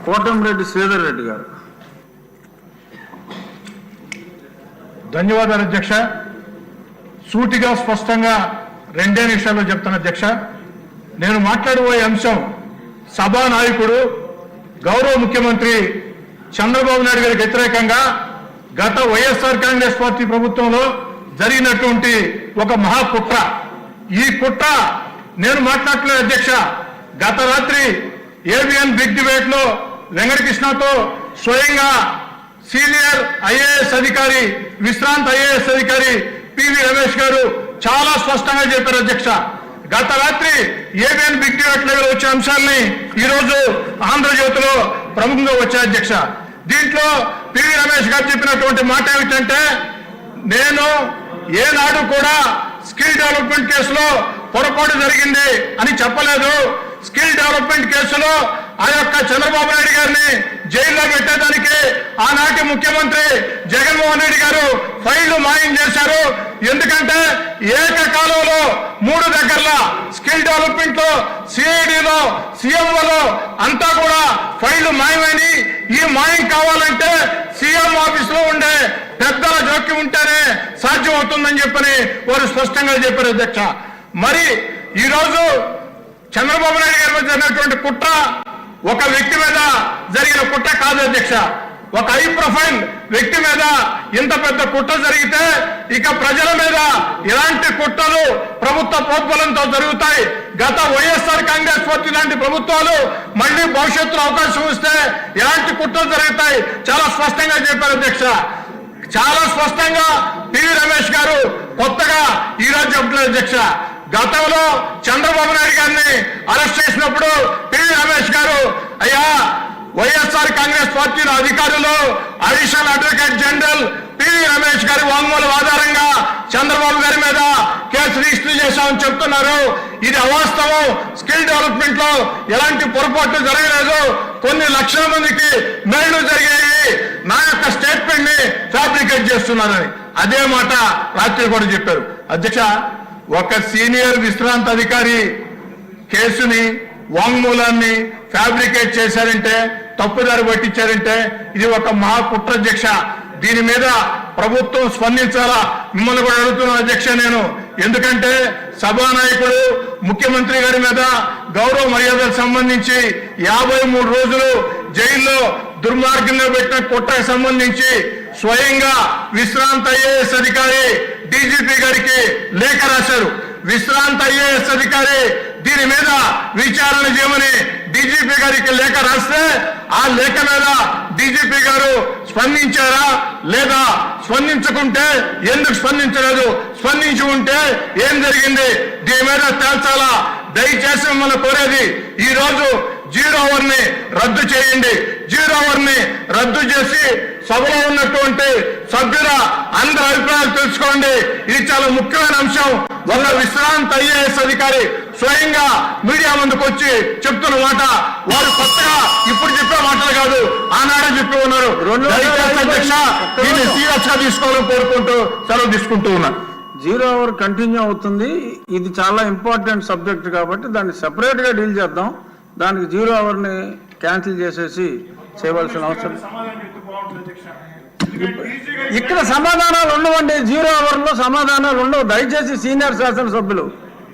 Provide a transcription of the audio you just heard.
కోటంరెడ్డి శ్రీధర్ రెడ్డి గారు. ధన్యవాదాలు అధ్యక్ష. సూటిగా స్పష్టంగా 2 నిమిషాల్లో చెప్తాను అధ్యక్ష. నేను మాట్లాడబోయే అంశం సభానాయకుడు గౌరవ ముఖ్యమంత్రి చంద్రబాబు నాయుడు గారికి వ్యతిరేకంగా గత వైఎస్ఆర్ కాంగ్రెస్ పార్టీ ప్రభుత్వంలో జరిగినటువంటి ఒక మహాకుట్ర. ఈ కుట్ర నేను మాట్లాడలేదు అధ్యక్ష. గత రాత్రి ఏబిఎన్ బిగ్ డిబేట్ లో వెంకటకృష్ణతో స్వయంగా సీనియర్ ఐఏఎస్ అధికారి, విశ్రాంత ఐఏఎస్ అధికారి పివి రమేష్ గారు చాలా స్పష్టంగా చెప్పారు అధ్యక్ష. గత రాత్రి ఏబిఎన్ బిగ్ డిబేట్ లో వచ్చే అంశాలని ఈరోజు ఆంధ్రజ్యోతిలో ప్రముఖంగా వచ్చాయి అధ్యక్ష. దీంట్లో పివి రమేష్ గారు చెప్పినటువంటి మాట ఏమిటంటే, నేను ఏనాడు కూడా స్కిల్ డెవలప్మెంట్ కేసులో పొరపాటు జరిగింది అని చెప్పలేదు. స్కిల్ డెవలప్మెంట్ కేసులో ఆ యొక్క చంద్రబాబు నాయుడు గారిని జైల్లో పెట్టేదానికి ఆనాటి ముఖ్యమంత్రి జగన్మోహన్ రెడ్డి గారు ఫైళ్లు మాయం చేశారు. ఎందుకంటే ఏకకాలంలో 3 దగ్గరలో స్కిల్ డెవలప్మెంట్ లో, సిఐడిలో, సీఎంఓలో అంతా కూడా ఫైళ్లు మాయమని, ఈ మాయం కావాలంటే సీఎం ఆఫీస్ లో ఉండే పెద్దల జోక్యం ఉంటేనే సాధ్యం అవుతుందని చెప్పని వారు స్పష్టంగా చెప్పారు అధ్యక్ష. మరి ఈరోజు చంద్రబాబు నాయుడు గారి మీద జరిగినటువంటి కుట్ర ఒక వ్యక్తి మీద జరిగిన కుట్ర కాదు అధ్యక్ష. ఒక హై ప్రొఫైల్ వ్యక్తి మీద ఇంత పెద్ద కుట్ర జరిగితే ఇక ప్రజల మీద ఎలాంటి కుట్రలు ప్రభుత్వ ప్రోద్బలంతో జరుగుతాయి. గత వైఎస్ఆర్ కాంగ్రెస్ పార్టీ లాంటి ప్రభుత్వాలు మళ్ళీ భవిష్యత్తులో అవకాశం వస్తే ఎలాంటి కుట్రలు జరుగుతాయి చాలా స్పష్టంగా చెప్పారు అధ్యక్ష. చాలా స్పష్టంగా పివి రమేష్ గారు కొత్తగా ఈరోజు చెప్పలేదు అధ్యక్ష. గతంలో చంద్రబాబు నాయుడు గారిని అరెస్ట్ చేసినప్పుడు పివి రమేష్ గారు, అయ్యా వైఎస్ఆర్ కాంగ్రెస్ పార్టీలో అధికారులు additional advocate general PV Ramesh గారి వాంగ్మూలం ఆధారంగా చంద్రబాబు గారి మీద కేసు రిజిస్టర్ చేశామని చెప్తున్నారు. ఇది అవాస్తవం. స్కిల్ డెవలప్మెంట్ లో ఎలాంటి పొరపాట్లు జరగలేదు. కొన్ని లక్షల మందికి మేళ్లు జరిగాయి. నా యొక్క స్టేట్మెంట్ ని ఫ్యాబ్రికేట్ చేస్తున్నారని అదే మాట రాత్రి కూడా చెప్పారు అధ్యక్ష. ఒక సీనియర్ విశ్రాంత అధికారి కేసుని, వాంగ్మూలాన్ని ఫ్యాబ్రికేట్ చేశారంటే, తప్పుదారి పట్టించారంటే ఇది ఒక మహాకుట్ర అధ్యక్ష. దీని మీద ప్రభుత్వం స్పందించాలా మిమ్మల్ని కూడా అడుగుతున్నాను అధ్యక్ష నేను. ఎందుకంటే సభానాయకుడు ముఖ్యమంత్రి గారి మీద గౌరవ మర్యాదలకు సంబంధించి 53 రోజులు జైల్లో దుర్మార్గంగా పెట్టిన కుట్రకు సంబంధించి స్వయంగా విశ్రాంత ఐఏఎస్ అధికారి డీజీపీ గారికి లేఖ రాశారు. విశ్రాంత ఐఏఎస్ అధికారి దీని మీద విచారణ చేయమని డీజీపీ గారికి లేఖ రాస్తే ఆ లేఖ మీద డీజీపీ గారు స్పందించారా లేదా, స్పందించకుంటే ఎందుకు స్పందించలేదు, స్పందించి ఉంటే ఏం జరిగింది, దీని మీద తేల్చాలా. దయచేసి మిమ్మల్ని కోరేది, ఈ రోజు 0 అవర్ ని రద్దు చేయండి. 0 అవర్ ని రద్దు చేసి సభలో ఉన్నటువంటి సభ్యుల అందరి అభిప్రాయాలు తెలుసుకోండి. ఇది చాలా ముఖ్యమైన అంశం. ఒక విశ్రాంత ఐఏఎస్ అధికారి స్వయంగా మీడియా ముందుకు వచ్చి చెప్తున్న మాట వారు కొత్తగా ఇప్పుడు చెప్పే మాటలు కాదు, ఆనాడే చెప్పి ఉన్నారు. అధ్యక్ష దీన్ని సీరియస్ గా తీసుకోవాలని కోరుకుంటూ సెలవు తీసుకుంటూ ఉన్నారు. 0 అవర్ కంటిన్యూ అవుతుంది. ఇది చాలా ఇంపార్టెంట్ సబ్జెక్ట్ కాబట్టి దాన్ని సెపరేట్ గా డీల్ చేద్దాం. దానికి 0 అవర్ ని క్యాన్సిల్ చేసేసి చేయవలసిన అవసరం. ఇక్కడ సమాధానాలు ఉండవండి. 0 అవర్ లో సమాధానాలు ఉండవు. దయచేసి సీనియర్ శాసనసభ్యులు